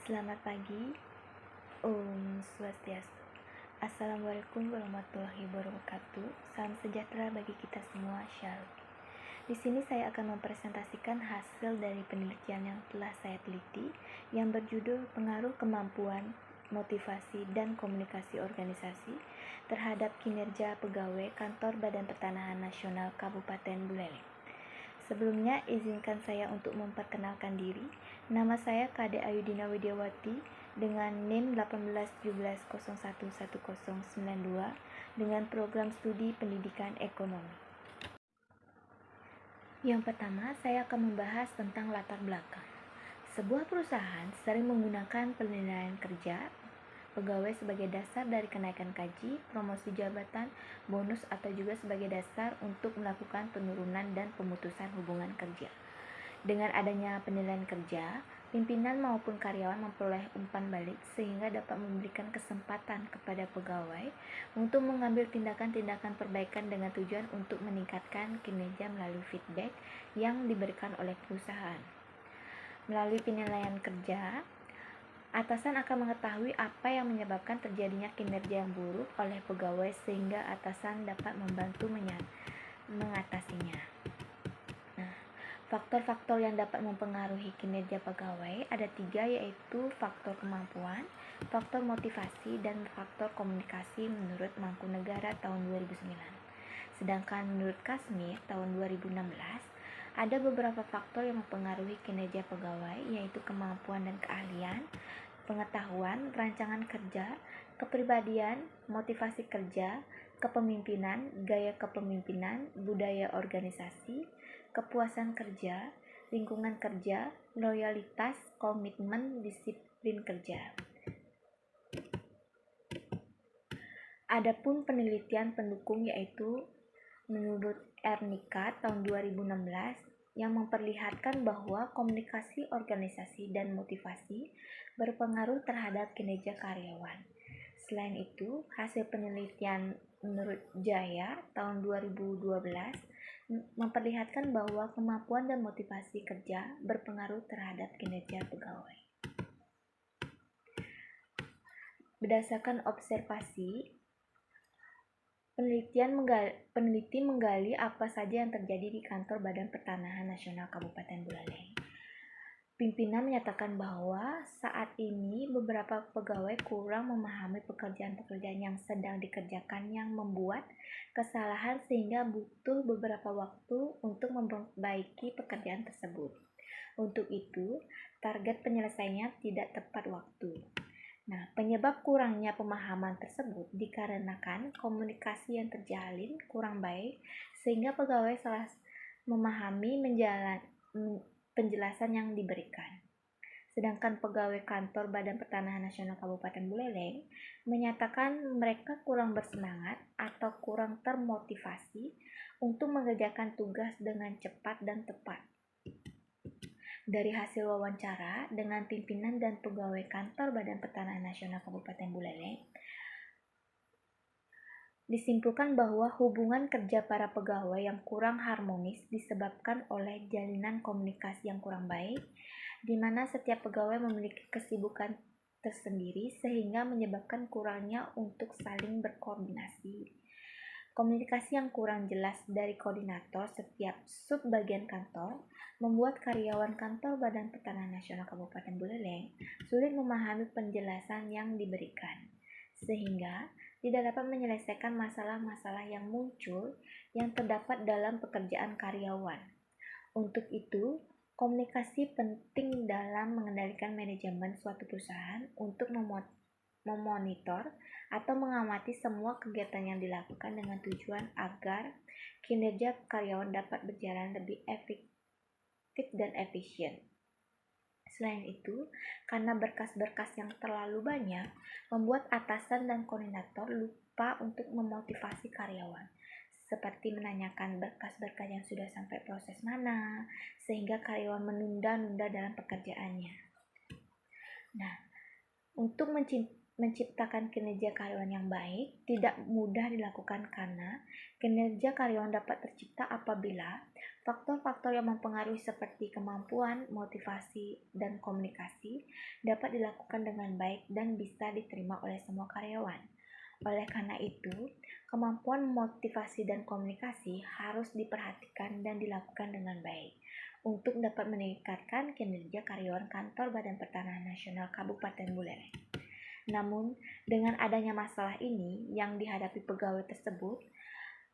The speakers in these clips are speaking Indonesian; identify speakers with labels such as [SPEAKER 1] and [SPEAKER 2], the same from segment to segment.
[SPEAKER 1] Selamat pagi, Om Swastiastu. Assalamualaikum warahmatullahi wabarakatuh. Salam sejahtera bagi kita semua, Shalom. Di sini saya akan mempresentasikan hasil dari penelitian yang telah saya teliti yang berjudul Pengaruh Kemampuan, Motivasi, dan Komunikasi Organisasi terhadap Kinerja Pegawai Kantor Badan Pertanahan Nasional Kabupaten Buleleng. Sebelumnya, izinkan saya untuk memperkenalkan diri. Nama saya Kade Ayudina Widiawati dengan NIM 1817011092 dengan program studi pendidikan ekonomi. Yang pertama, saya akan membahas tentang latar belakang. Sebuah perusahaan sering menggunakan penilaian kerja pegawai sebagai dasar dari kenaikan gaji, promosi jabatan, bonus, atau juga sebagai dasar untuk melakukan penurunan dan pemutusan hubungan kerja. Dengan adanya penilaian kerja, pimpinan maupun karyawan memperoleh umpan balik sehingga dapat memberikan kesempatan kepada pegawai untuk mengambil tindakan-tindakan perbaikan dengan tujuan untuk meningkatkan kinerja melalui feedback yang diberikan oleh perusahaan. Melalui penilaian kerja, atasan akan mengetahui apa yang menyebabkan terjadinya kinerja yang buruk oleh pegawai sehingga atasan dapat membantu mengatasinya. Nah, faktor-faktor yang dapat mempengaruhi kinerja pegawai ada 3, yaitu faktor kemampuan, faktor motivasi, dan faktor komunikasi menurut Mangkunegara tahun 2009. Sedangkan menurut Kasmir tahun 2016, ada beberapa faktor yang mempengaruhi kinerja pegawai, yaitu kemampuan dan keahlian, pengetahuan, rancangan kerja, kepribadian, motivasi kerja, kepemimpinan, gaya kepemimpinan, budaya organisasi, kepuasan kerja, lingkungan kerja, loyalitas, komitmen, disiplin kerja. Adapun penelitian pendukung yaitu menurut Ernika tahun 2016 yang memperlihatkan bahwa komunikasi organisasi dan motivasi berpengaruh terhadap kinerja karyawan. Selain itu, hasil penelitian menurut Jaya tahun 2012 memperlihatkan bahwa kemampuan dan motivasi kerja berpengaruh terhadap kinerja pegawai. Berdasarkan observasi, peneliti menggali apa saja yang terjadi di kantor Badan Pertanahan Nasional Kabupaten Buleleng. Pimpinan menyatakan bahwa saat ini beberapa pegawai kurang memahami pekerjaan-pekerjaan yang sedang dikerjakan yang membuat kesalahan sehingga butuh beberapa waktu untuk memperbaiki pekerjaan tersebut. Untuk itu, target penyelesaiannya tidak tepat waktu. Nah, penyebab kurangnya pemahaman tersebut dikarenakan komunikasi yang terjalin kurang baik sehingga pegawai salah memahami penjelasan yang diberikan. Sedangkan pegawai kantor Badan Pertanahan Nasional Kabupaten Buleleng menyatakan mereka kurang bersemangat atau kurang termotivasi untuk mengerjakan tugas dengan cepat dan tepat. Dari hasil wawancara dengan pimpinan dan pegawai kantor Badan Pertanahan Nasional Kabupaten Buleleng, disimpulkan bahwa hubungan kerja para pegawai yang kurang harmonis disebabkan oleh jalinan komunikasi yang kurang baik, di mana setiap pegawai memiliki kesibukan tersendiri sehingga menyebabkan kurangnya untuk saling berkoordinasi. Komunikasi yang kurang jelas dari koordinator setiap sub bagian kantor membuat karyawan kantor Badan Pertanahan Nasional Kabupaten Buleleng sulit memahami penjelasan yang diberikan, sehingga tidak dapat menyelesaikan masalah-masalah yang muncul yang terdapat dalam pekerjaan karyawan. Untuk itu, komunikasi penting dalam mengendalikan manajemen suatu perusahaan untuk memonitor atau mengamati semua kegiatan yang dilakukan dengan tujuan agar kinerja karyawan dapat berjalan lebih efektif dan efisien. Selain itu, karena berkas-berkas yang terlalu banyak, membuat atasan dan koordinator lupa untuk memotivasi karyawan, seperti menanyakan berkas-berkas yang sudah sampai proses mana, sehingga karyawan menunda-nunda dalam pekerjaannya. Nah, untuk menciptakan kinerja karyawan yang baik tidak mudah dilakukan karena kinerja karyawan dapat tercipta apabila Faktor-faktor yang mempengaruhi seperti kemampuan, motivasi, dan komunikasi dapat dilakukan dengan baik dan bisa diterima oleh semua karyawan. Oleh karena itu, kemampuan motivasi dan komunikasi harus diperhatikan dan dilakukan dengan baik untuk dapat meningkatkan kinerja karyawan kantor Badan Pertanahan Nasional Kabupaten Buleleng. Namun, dengan adanya masalah ini yang dihadapi pegawai tersebut,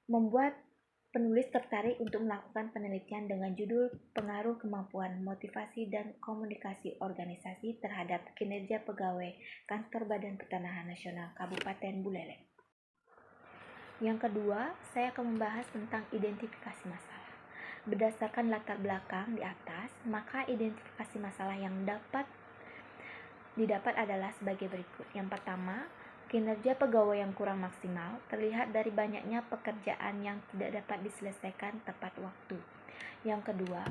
[SPEAKER 1] membuat penulis tertarik untuk melakukan penelitian dengan judul Pengaruh Kemampuan Motivasi dan Komunikasi Organisasi terhadap Kinerja Pegawai Kantor Badan Pertanahan Nasional Kabupaten Buleleng. Yang kedua, saya akan membahas tentang identifikasi masalah. Berdasarkan latar belakang di atas, maka identifikasi masalah yang didapat adalah sebagai berikut. Yang pertama, kinerja pegawai yang kurang maksimal terlihat dari banyaknya pekerjaan yang tidak dapat diselesaikan tepat waktu. Yang kedua,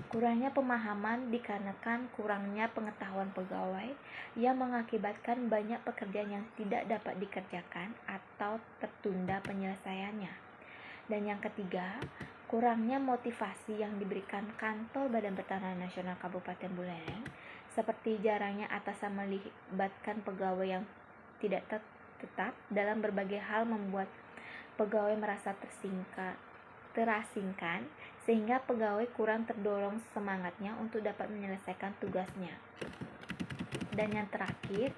[SPEAKER 1] kurangnya pemahaman dikarenakan kurangnya pengetahuan pegawai yang mengakibatkan banyak pekerjaan yang tidak dapat dikerjakan atau tertunda penyelesaiannya. Dan yang ketiga, kurangnya motivasi yang diberikan kantor Badan Pertanahan Nasional Kabupaten Buleleng, seperti jarangnya atasan melibatkan pegawai yang tidak tetap dalam berbagai hal membuat pegawai merasa terasingkan sehingga pegawai kurang terdorong semangatnya untuk dapat menyelesaikan tugasnya. Dan yang terakhir,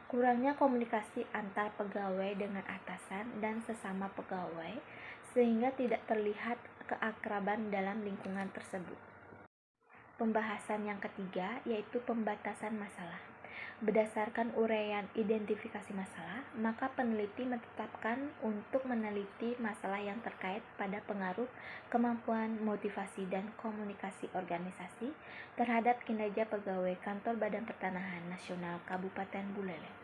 [SPEAKER 1] kurangnya komunikasi antar pegawai dengan atasan dan sesama pegawai sehingga tidak terlihat keakraban dalam lingkungan tersebut. Pembahasan yang ketiga yaitu pembatasan masalah. Berdasarkan uraian identifikasi masalah, maka peneliti menetapkan untuk meneliti masalah yang terkait pada pengaruh kemampuan motivasi dan komunikasi organisasi terhadap kinerja pegawai kantor Badan Pertanahan Nasional Kabupaten Buleleng.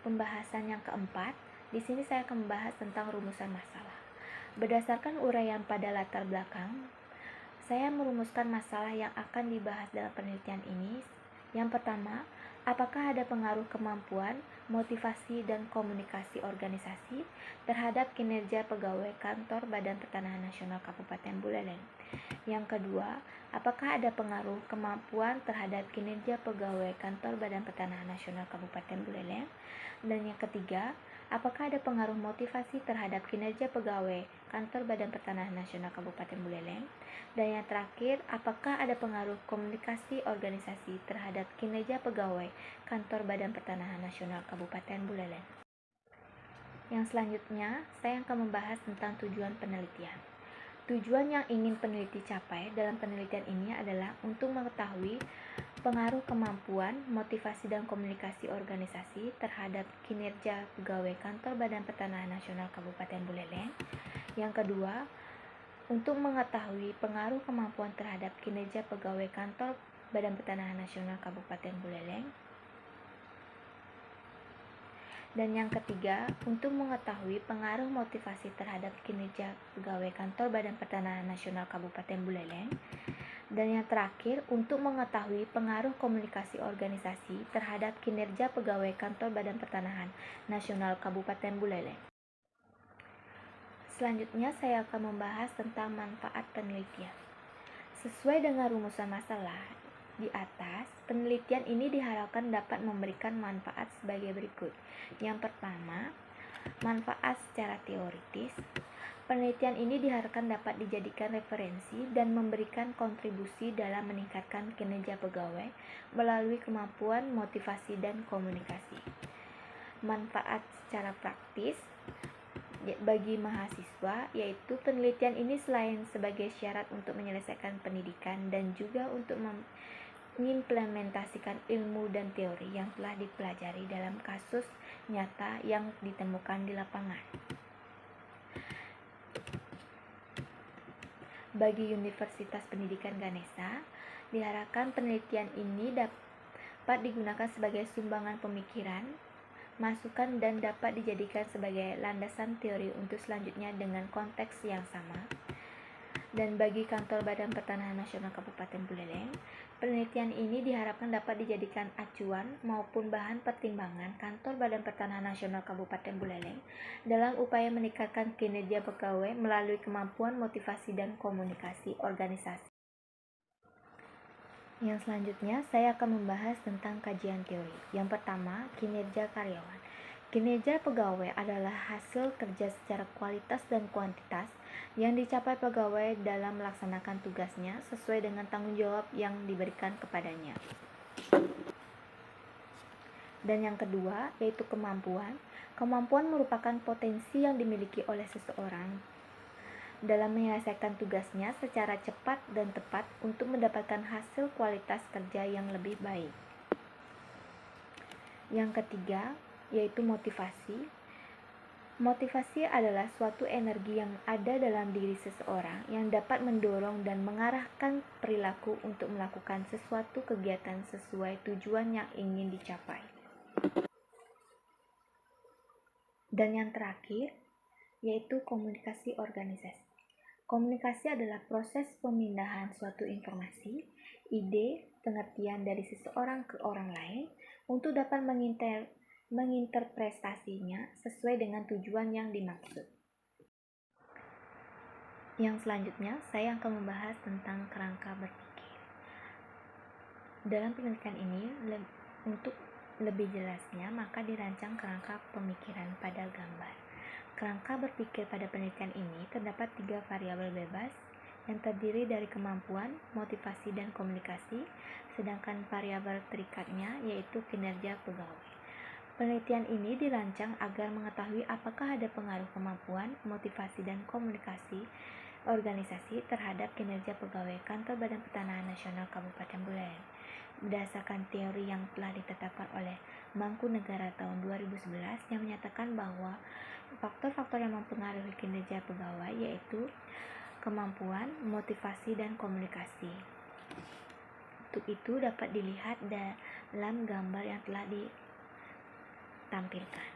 [SPEAKER 1] Pembahasan yang keempat, di sini saya akan membahas tentang rumusan masalah. Berdasarkan uraian pada latar belakang, saya merumuskan masalah yang akan dibahas dalam penelitian ini. Yang pertama, apakah ada pengaruh kemampuan, motivasi, dan komunikasi organisasi terhadap kinerja pegawai kantor Badan Pertanahan Nasional Kabupaten Buleleng? Yang kedua, apakah ada pengaruh kemampuan terhadap kinerja pegawai kantor Badan Pertanahan Nasional Kabupaten Buleleng? Dan yang ketiga, apakah ada pengaruh motivasi terhadap kinerja pegawai kantor Badan Pertanahan Nasional Kabupaten Buleleng? Dan yang terakhir, apakah ada pengaruh komunikasi organisasi terhadap kinerja pegawai kantor Badan Pertanahan Nasional Kabupaten Buleleng? Yang selanjutnya, saya akan membahas tentang tujuan penelitian. Tujuan yang ingin peneliti capai dalam penelitian ini adalah untuk mengetahui pengaruh kemampuan, motivasi, dan komunikasi organisasi terhadap kinerja pegawai kantor Badan Pertanahan Nasional Kabupaten Buleleng. Yang kedua, untuk mengetahui pengaruh kemampuan terhadap kinerja pegawai kantor Badan Pertanahan Nasional Kabupaten Buleleng. Dan yang ketiga, untuk mengetahui pengaruh motivasi terhadap kinerja pegawai kantor Badan Pertanahan Nasional Kabupaten Buleleng. Dan yang terakhir, untuk mengetahui pengaruh komunikasi organisasi terhadap kinerja pegawai kantor Badan Pertanahan Nasional Kabupaten Buleleng. Selanjutnya, saya akan membahas tentang manfaat penelitian. Sesuai dengan rumusan masalah di atas, penelitian ini diharapkan dapat memberikan manfaat sebagai berikut. Yang pertama, manfaat secara teoritis. Penelitian ini diharapkan dapat dijadikan referensi dan memberikan kontribusi dalam meningkatkan kinerja pegawai melalui kemampuan motivasi dan komunikasi. Manfaat secara praktis bagi mahasiswa, yaitu penelitian ini selain sebagai syarat untuk menyelesaikan pendidikan dan juga untuk mengimplementasikan ilmu dan teori yang telah dipelajari dalam kasus nyata yang ditemukan di lapangan. Bagi Universitas Pendidikan Ganesha, diharapkan penelitian ini dapat digunakan sebagai sumbangan pemikiran, masukan, dan dapat dijadikan sebagai landasan teori untuk selanjutnya dengan konteks yang sama. Dan bagi kantor Badan Pertanahan Nasional Kabupaten Buleleng, penelitian ini diharapkan dapat dijadikan acuan maupun bahan pertimbangan kantor Badan Pertanahan Nasional Kabupaten Buleleng dalam upaya meningkatkan kinerja pegawai melalui kemampuan motivasi dan komunikasi organisasi. Yang selanjutnya, saya akan membahas tentang kajian teori. Yang pertama, kinerja karyawan. Kinerja pegawai adalah hasil kerja secara kualitas dan kuantitas yang dicapai pegawai dalam melaksanakan tugasnya sesuai dengan tanggung jawab yang diberikan kepadanya. Dan yang kedua, yaitu kemampuan. Kemampuan merupakan potensi yang dimiliki oleh seseorang dalam menyelesaikan tugasnya secara cepat dan tepat untuk mendapatkan hasil kualitas kerja yang lebih baik. Yang ketiga, yaitu motivasi. Motivasi adalah suatu energi yang ada dalam diri seseorang yang dapat mendorong dan mengarahkan perilaku untuk melakukan sesuatu kegiatan sesuai tujuan yang ingin dicapai. Dan yang terakhir, yaitu komunikasi organisasi. Komunikasi adalah proses pemindahan suatu informasi, ide, pengertian dari seseorang ke orang lain untuk dapat menginterpretasinya sesuai dengan tujuan yang dimaksud. Yang selanjutnya, saya akan membahas tentang kerangka berpikir. Dalam penelitian ini, untuk lebih jelasnya, maka dirancang kerangka pemikiran pada gambar. Kerangka berpikir pada penelitian ini terdapat 3 variabel bebas yang terdiri dari kemampuan, motivasi, dan komunikasi, sedangkan variabel terikatnya yaitu kinerja pegawai. Penelitian ini dirancang agar mengetahui apakah ada pengaruh kemampuan, motivasi, dan komunikasi organisasi terhadap kinerja pegawai kantor Badan Pertanahan Nasional Kabupaten Buleleng. Berdasarkan teori yang telah ditetapkan oleh Mangkunegara tahun 2011 yang menyatakan bahwa faktor-faktor yang mempengaruhi kinerja pegawai yaitu kemampuan, motivasi, dan komunikasi. Untuk itu dapat dilihat dalam gambar yang telah ditampilkan.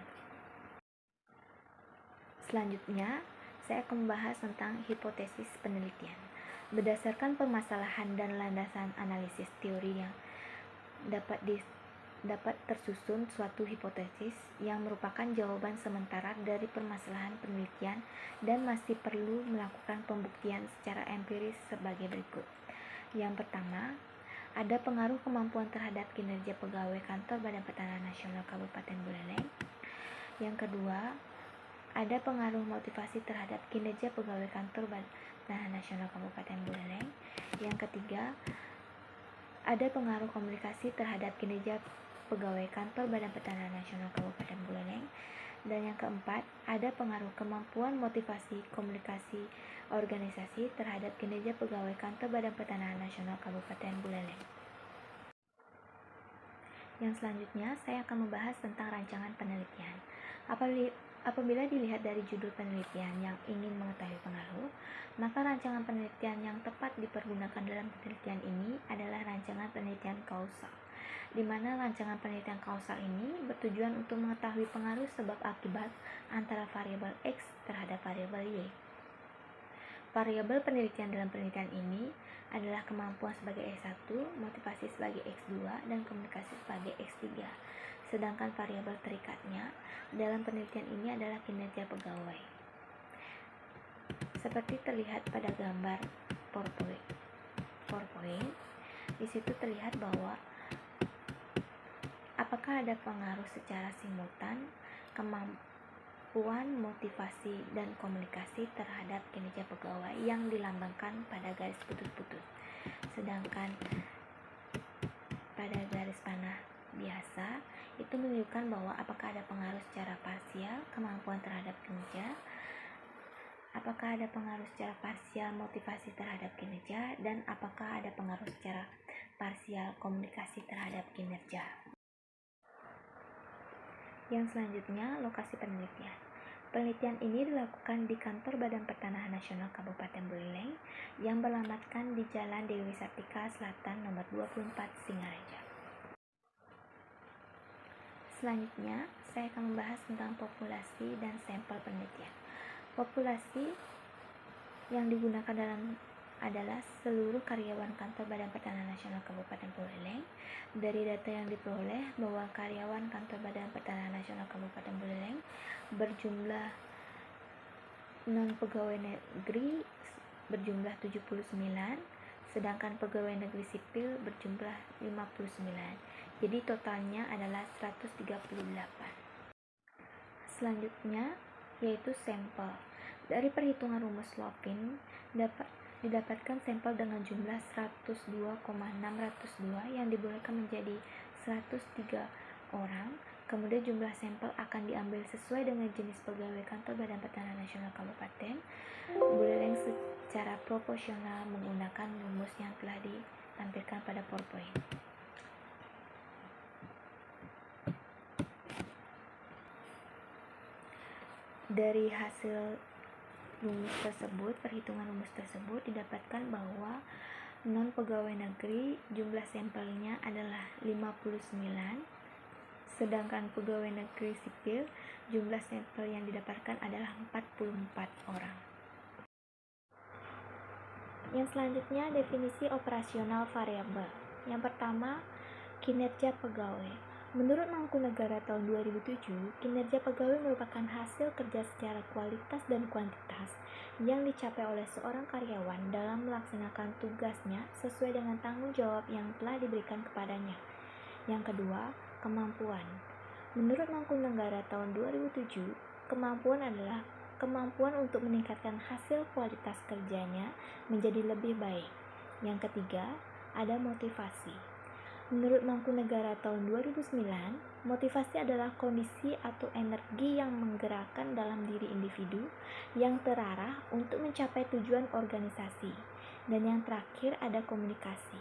[SPEAKER 1] Selanjutnya, saya akan membahas tentang hipotesis penelitian. Berdasarkan permasalahan dan landasan analisis teori yang dapat tersusun suatu hipotesis yang merupakan jawaban sementara dari permasalahan penelitian dan masih perlu melakukan pembuktian secara empiris sebagai berikut. Yang pertama, ada pengaruh kemampuan terhadap kinerja pegawai kantor Badan Pertanahan Nasional Kabupaten Buleleng. Yang kedua, ada pengaruh motivasi terhadap kinerja pegawai kantor Badan Nasional Kabupaten Buleleng. Yang ketiga, ada pengaruh komunikasi terhadap kinerja pegawai kantor Badan Pertanahan Nasional Kabupaten Buleleng. Dan yang keempat, ada pengaruh kemampuan motivasi komunikasi organisasi terhadap kinerja pegawai kantor Badan Pertanahan Nasional Kabupaten Buleleng. Yang selanjutnya, saya akan membahas tentang rancangan penelitian. Apabila dilihat dari judul penelitian yang ingin mengetahui pengaruh, maka rancangan penelitian yang tepat dipergunakan dalam penelitian ini adalah rancangan penelitian kausal, di mana rancangan penelitian kausal ini bertujuan untuk mengetahui pengaruh sebab akibat antara variabel X terhadap variabel Y. Variabel penelitian dalam penelitian ini adalah kemampuan sebagai X1, motivasi sebagai X2, dan komunikasi sebagai X3. Sedangkan variabel terikatnya dalam penelitian ini adalah kinerja pegawai. Seperti terlihat pada gambar PowerPoint, di situ terlihat bahwa apakah ada pengaruh secara simultan kemampuan, motivasi, dan komunikasi terhadap kinerja pegawai yang dilambangkan pada garis putus-putus. Sedangkan pada garis panah biasa itu menunjukkan bahwa apakah ada pengaruh secara parsial kemampuan terhadap kinerja, apakah ada pengaruh secara parsial motivasi terhadap kinerja, dan apakah ada pengaruh secara parsial komunikasi terhadap kinerja. Yang selanjutnya, lokasi penelitian. Penelitian ini dilakukan di kantor Badan Pertanahan Nasional Kabupaten Buleleng yang beralamatkan di Jalan Dewi Sartika Selatan nomor 24 Singaraja. Selanjutnya, saya akan membahas tentang populasi dan sampel penelitian. Populasi yang digunakan dalam adalah seluruh karyawan kantor Badan Pertanahan Nasional Kabupaten Buleleng. Dari data yang diperoleh bahwa karyawan kantor Badan Pertanahan Nasional Kabupaten Buleleng berjumlah non-pegawai negeri berjumlah 79, sedangkan pegawai negeri sipil berjumlah 59. Jadi totalnya adalah 138. Selanjutnya yaitu sampel. Dari perhitungan rumus Lopin didapatkan sampel dengan jumlah 102,602 yang dibolehkan menjadi 103 orang. Kemudian jumlah sampel akan diambil sesuai dengan jenis pegawai kantor Badan Pertanahan Nasional Kabupaten Buleleng secara proporsional menggunakan rumus yang telah ditampilkan pada PowerPoint. Dari hasil rumus tersebut, perhitungan rumus tersebut didapatkan bahwa non pegawai negeri jumlah sampelnya adalah 59, sedangkan pegawai negeri sipil jumlah sampel yang didapatkan adalah 44 orang. Yang selanjutnya definisi operasional variabel. Yang pertama, kinerja pegawai. Menurut Mangkunegara tahun 2007, kinerja pegawai merupakan hasil kerja secara kualitas dan kuantitas yang dicapai oleh seorang karyawan dalam melaksanakan tugasnya sesuai dengan tanggung jawab yang telah diberikan kepadanya. Yang kedua, kemampuan. Menurut Mangkunegara tahun 2007, kemampuan adalah kemampuan untuk meningkatkan hasil kualitas kerjanya menjadi lebih baik. Yang ketiga, ada motivasi. Menurut Mangkunegara tahun 2009, motivasi adalah kondisi atau energi yang menggerakkan dalam diri individu yang terarah untuk mencapai tujuan organisasi. Dan yang terakhir ada komunikasi.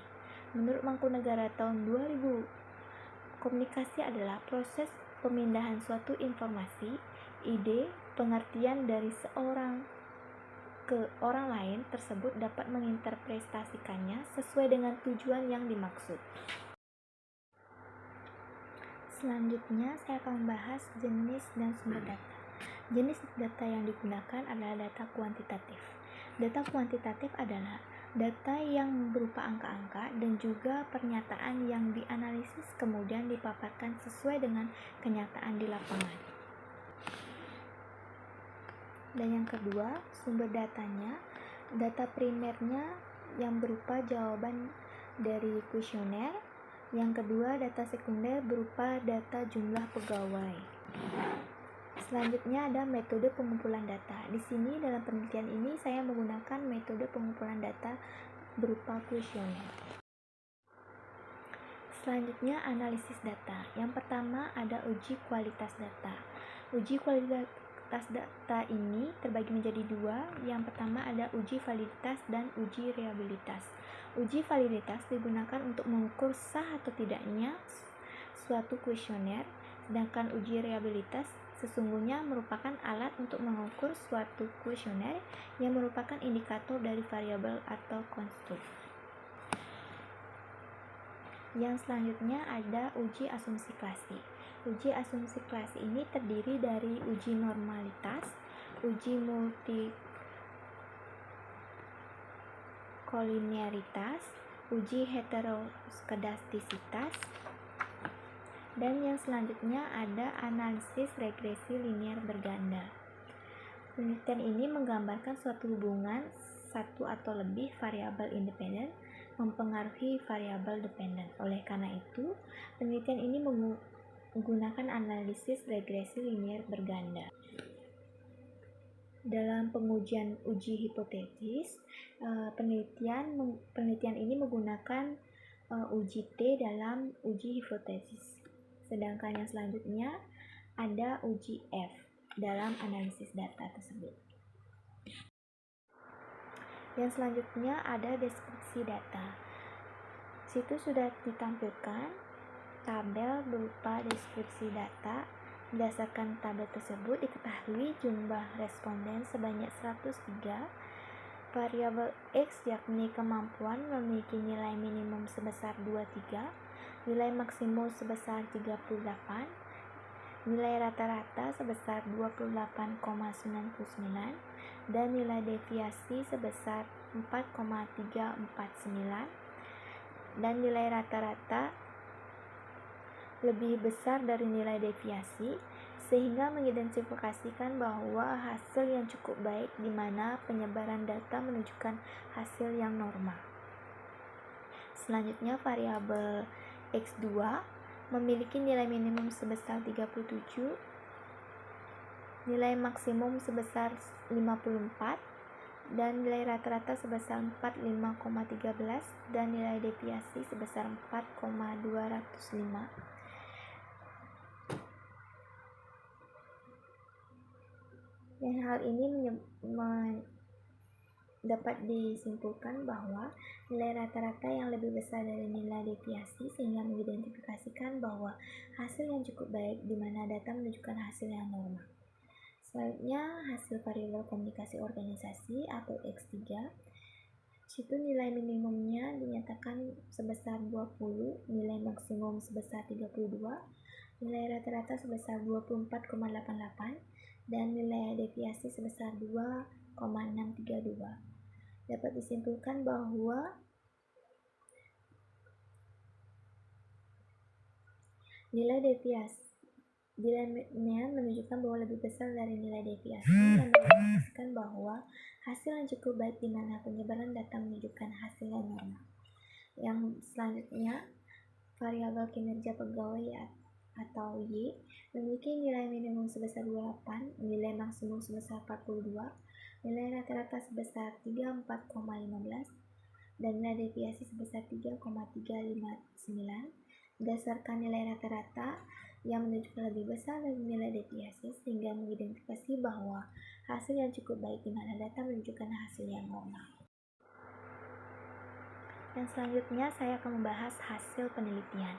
[SPEAKER 1] Menurut Mangkunegara tahun 2000, komunikasi adalah proses pemindahan suatu informasi, ide, pengertian dari seorang ke orang lain tersebut dapat menginterpretasikannya sesuai dengan tujuan yang dimaksud. Selanjutnya saya akan membahas jenis dan sumber data. Jenis data yang digunakan adalah data kuantitatif. Data kuantitatif adalah data yang berupa angka-angka dan juga pernyataan yang dianalisis kemudian dipaparkan sesuai dengan kenyataan di lapangan. Dan yang kedua, sumber datanya, data primernya yang berupa jawaban dari kuesioner. Yang kedua, data sekunder berupa data jumlah pegawai. Selanjutnya ada metode pengumpulan data. Di sini dalam penelitian ini saya menggunakan metode pengumpulan data berupa kuesioner. Selanjutnya analisis data. Yang pertama ada uji kualitas data. Uji kualitas data ini terbagi menjadi dua. Yang pertama ada uji validitas dan uji reliabilitas. Uji validitas digunakan untuk mengukur sah atau tidaknya suatu kuesioner, sedangkan uji reliabilitas sesungguhnya merupakan alat untuk mengukur suatu kuesioner yang merupakan indikator dari variabel atau konstruk. Yang selanjutnya ada uji asumsi klasi. Uji asumsi klasi ini terdiri dari uji normalitas, uji multikolinearitas, uji heteroskedastisitas, dan yang selanjutnya ada analisis regresi linear berganda. Penelitian ini menggambarkan suatu hubungan satu atau lebih variabel independen mempengaruhi variabel dependen. Oleh karena itu, penelitian ini menggunakan analisis regresi linear berganda. Dalam pengujian uji hipotesis, penelitian ini menggunakan uji T dalam uji hipotesis. Sedangkan yang selanjutnya ada uji F dalam analisis data tersebut. Yang selanjutnya ada deskripsi data. Situ sudah ditampilkan tabel berupa deskripsi data. Berdasarkan tabel tersebut diketahui jumlah responden sebanyak 103. Variabel X yakni kemampuan memiliki nilai minimum sebesar 23, nilai maksimum sebesar 38, nilai rata-rata sebesar 28,99, dan nilai deviasi sebesar 4,349 dan nilai rata-rata lebih besar dari nilai deviasi, sehingga mengidentifikasikan bahwa hasil yang cukup baik di mana penyebaran data menunjukkan hasil yang normal. Selanjutnya, variabel X2 memiliki nilai minimum sebesar 37, nilai maksimum sebesar 54, dan nilai rata-rata sebesar 45,13 dan nilai deviasi sebesar 4,205. Dan hal ini dapat disimpulkan bahwa nilai rata-rata yang lebih besar dari nilai deviasi, sehingga mengidentifikasikan bahwa hasil yang cukup baik di mana data menunjukkan hasil yang normal. Selanjutnya, hasil variabel komunikasi organisasi atau X3. Situ nilai minimumnya dinyatakan sebesar 20, nilai maksimum sebesar 32, nilai rata-rata sebesar 24,88, dan nilai deviasi sebesar 2,632. Dapat disimpulkan bahwa nilai menunjukkan bahwa lebih besar dari nilai deviasi dan mengindikasikan bahwa hasil yang cukup baik di mana penyebaran data menunjukkan hasil yang normal. Yang selanjutnya, variabel kinerja pegawai atau Y memiliki nilai minimum sebesar 28, nilai maksimum sebesar 42, nilai rata-rata sebesar 34,15, dan nilai deviasi sebesar 3,359. Berdasarkan nilai rata-rata yang menunjukkan lebih besar dari nilai deviasi, sehingga mengidentifikasi bahwa hasil yang cukup baik di mana data menunjukkan hasil yang normal. Yang selanjutnya, saya akan membahas hasil penelitian.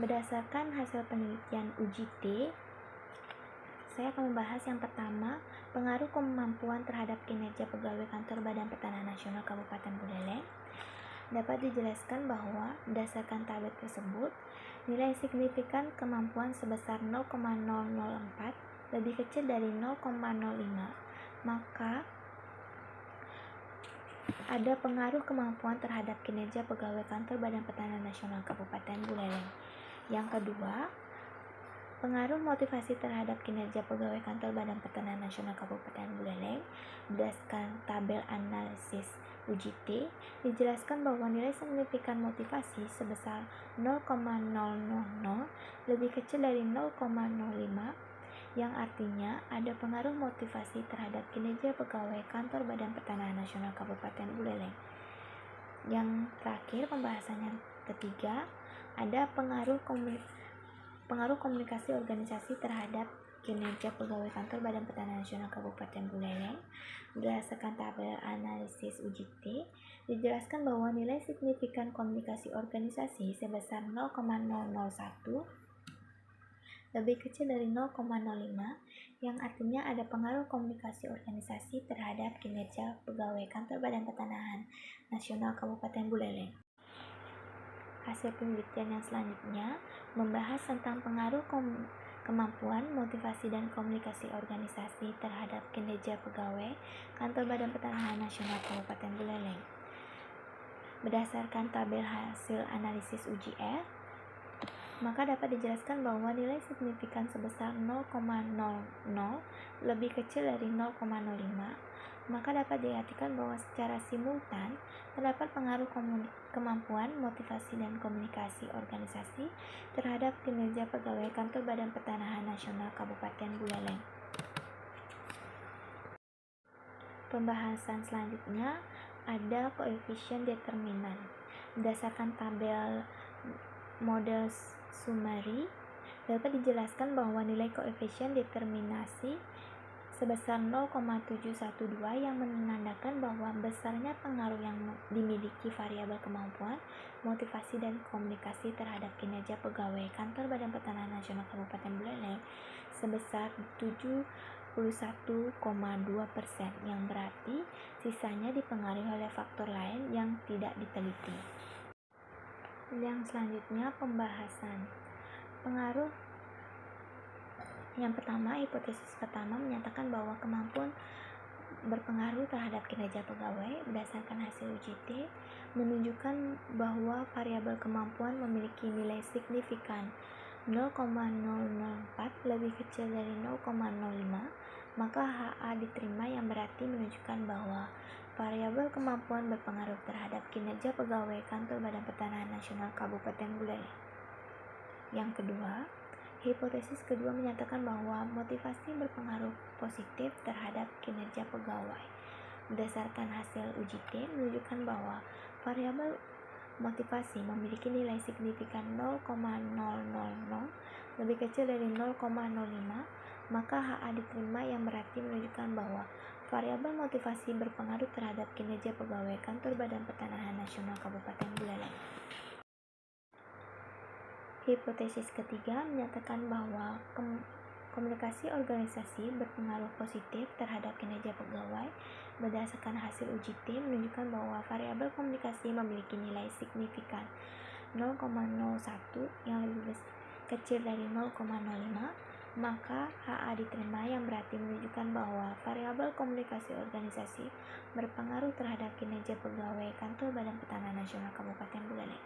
[SPEAKER 1] Berdasarkan hasil penelitian uji T, saya akan membahas yang pertama, pengaruh kemampuan terhadap kinerja pegawai kantor Badan Pertanahan Nasional Kabupaten Buleleng. Dapat dijelaskan bahwa berdasarkan tabel tersebut, nilai signifikan kemampuan sebesar 0,004 lebih kecil dari 0,05, maka ada pengaruh kemampuan terhadap kinerja pegawai kantor Badan Pertanahan Nasional Kabupaten Buleleng. Yang kedua, pengaruh motivasi terhadap kinerja pegawai kantor Badan Pertanahan Nasional Kabupaten Buleleng. Berdasarkan tabel analisis uji T, dijelaskan bahwa nilai signifikan motivasi sebesar 0,000 lebih kecil dari 0,05, yang artinya ada pengaruh motivasi terhadap kinerja pegawai kantor Badan Pertanahan Nasional Kabupaten Buleleng. Yang terakhir, pembahasan yang ketiga, ada pengaruh komunikasi organisasi terhadap kinerja pegawai kantor Badan Pertanahan Nasional Kabupaten Buleleng. Berdasarkan tabel analisis uji T, dijelaskan bahwa nilai signifikan komunikasi organisasi sebesar 0,001 lebih kecil dari 0,05, yang artinya ada pengaruh komunikasi organisasi terhadap kinerja pegawai kantor Badan Pertanahan Nasional Kabupaten Buleleng. Hasil penelitian yang selanjutnya membahas tentang pengaruh kemampuan, motivasi, dan komunikasi organisasi terhadap kinerja pegawai kantor Badan Pertanahan Nasional Kabupaten Buleleng. Berdasarkan tabel hasil analisis uji F, maka dapat dijelaskan bahwa nilai signifikan sebesar 0,00 lebih kecil dari 0,05, maka dapat diartikan bahwa secara simultan terdapat pengaruh kemampuan, motivasi, dan komunikasi organisasi terhadap kinerja pegawai kantor Badan Pertanahan Nasional Kabupaten Buleleng. Pembahasan selanjutnya ada koefisien determinan. Berdasarkan tabel model summary, dapat dijelaskan bahwa nilai koefisien determinasi sebesar 0,712 yang menandakan bahwa besarnya pengaruh yang dimiliki variabel kemampuan, motivasi, dan komunikasi terhadap kinerja pegawai kantor Badan Pertanahan Nasional Kabupaten Buleleng sebesar 71,2%, yang berarti sisanya dipengaruhi oleh faktor lain yang tidak diteliti. Yang selanjutnya, pembahasan pengaruh. Yang pertama, hipotesis pertama menyatakan bahwa kemampuan berpengaruh terhadap kinerja pegawai berdasarkan hasil UJT menunjukkan bahwa variabel kemampuan memiliki nilai signifikan 0,004 lebih kecil dari 0,05, maka HA diterima yang berarti menunjukkan bahwa variabel kemampuan berpengaruh terhadap kinerja pegawai Kantor Badan Pertanahan Nasional Kabupaten Buleleng. Yang kedua, hipotesis kedua menyatakan bahwa motivasi berpengaruh positif terhadap kinerja pegawai. Berdasarkan hasil UJT menunjukkan bahwa variabel motivasi memiliki nilai signifikan 0,000 lebih kecil dari 0,05, maka HA diterima yang berarti menunjukkan bahwa variabel motivasi berpengaruh terhadap kinerja pegawai Kantor Badan Pertanahan Nasional Kabupaten Buleleng. Hipotesis ketiga menyatakan bahwa komunikasi organisasi berpengaruh positif terhadap kinerja pegawai. Berdasarkan hasil UJT menunjukkan bahwa variabel komunikasi memiliki nilai signifikan 0,01 yang lebih kecil dari 0,05, maka HA diterima yang berarti menunjukkan bahwa variabel komunikasi organisasi berpengaruh terhadap kinerja pegawai Kantor Badan Pertanahan Nasional Kabupaten Buleleng.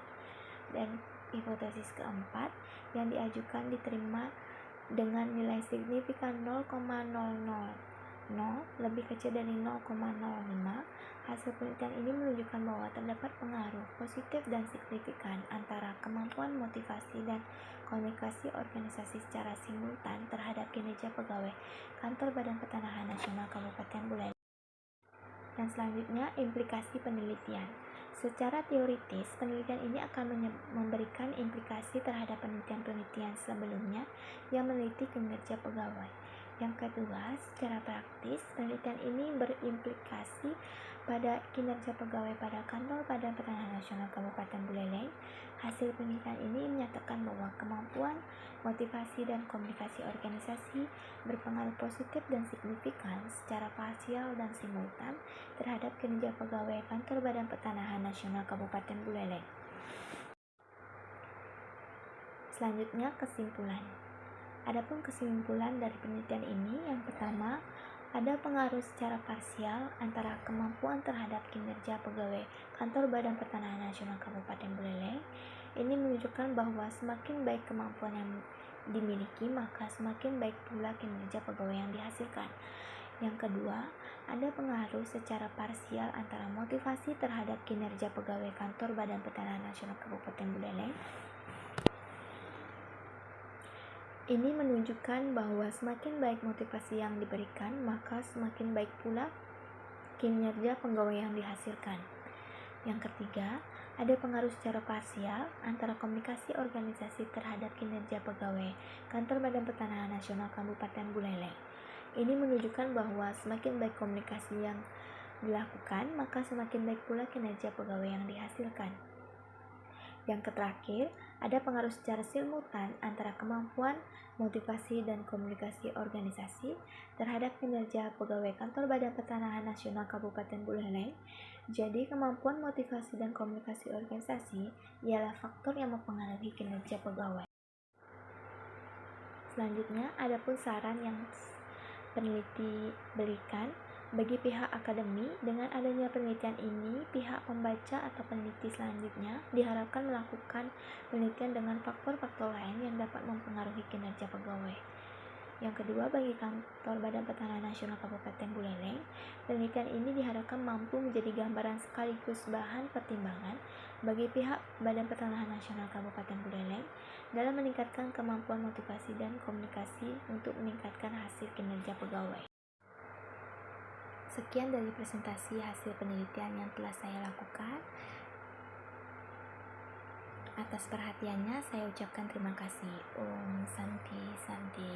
[SPEAKER 1] Dan hipotesis keempat yang diajukan diterima dengan nilai signifikan 0,000 lebih kecil dari 0,05. Hasil penelitian ini menunjukkan bahwa terdapat pengaruh positif dan signifikan antara kemampuan motivasi dan komunikasi organisasi secara simultan terhadap kinerja pegawai Kantor Badan Pertanahan Nasional Kabupaten Buleleng. Dan selanjutnya, implikasi penelitian. Secara teoritis, penelitian ini akan memberikan implikasi terhadap penelitian-penelitian sebelumnya yang meneliti kinerja pegawai. Yang kedua, secara praktis, penelitian ini berimplikasi pada kinerja pegawai pada Kantor Badan Pertanahan Nasional Kabupaten Buleleng. Hasil penelitian ini menyatakan bahwa kemampuan, motivasi, dan komunikasi organisasi berpengaruh positif dan signifikan secara parsial dan simultan terhadap kinerja pegawai Kantor Badan Pertanahan Nasional Kabupaten Buleleng. Selanjutnya, kesimpulan. Adapun kesimpulan dari penelitian ini, yang pertama, ada pengaruh secara parsial antara kemampuan terhadap kinerja pegawai Kantor Badan Pertanahan Nasional Kabupaten Buleleng. Ini menunjukkan bahwa semakin baik kemampuan yang dimiliki, maka semakin baik pula kinerja pegawai yang dihasilkan. Yang kedua, ada pengaruh secara parsial antara motivasi terhadap kinerja pegawai Kantor Badan Pertanahan Nasional Kabupaten Buleleng. Ini menunjukkan bahwa semakin baik motivasi yang diberikan, maka semakin baik pula kinerja pegawai yang dihasilkan. Yang ketiga, ada pengaruh secara parsial antara komunikasi organisasi terhadap kinerja pegawai Kantor Badan Pertanahan Nasional Kabupaten Buleleng. Ini menunjukkan bahwa semakin baik komunikasi yang dilakukan, maka semakin baik pula kinerja pegawai yang dihasilkan. Yang terakhir, ada pengaruh secara simultan antara kemampuan, motivasi, dan komunikasi organisasi terhadap kinerja pegawai Kantor Badan Pertanahan Nasional Kabupaten Buleleng. Jadi, kemampuan, motivasi, dan komunikasi organisasi ialah faktor yang mempengaruhi kinerja pegawai. Selanjutnya, ada pun saran yang peneliti berikan bagi pihak akademi. Dengan adanya penelitian ini, pihak pembaca atau peneliti selanjutnya diharapkan melakukan penelitian dengan faktor-faktor lain yang dapat mempengaruhi kinerja pegawai. Yang kedua, bagi Kantor Badan Pertanahan Nasional Kabupaten Buleleng, penelitian ini diharapkan mampu menjadi gambaran sekaligus bahan pertimbangan bagi pihak Badan Pertanahan Nasional Kabupaten Buleleng dalam meningkatkan kemampuan motivasi dan komunikasi untuk meningkatkan hasil kinerja pegawai. Sekian dari presentasi hasil penelitian yang telah saya lakukan. Atas perhatiannya saya ucapkan terima kasih. Om Santi Santi.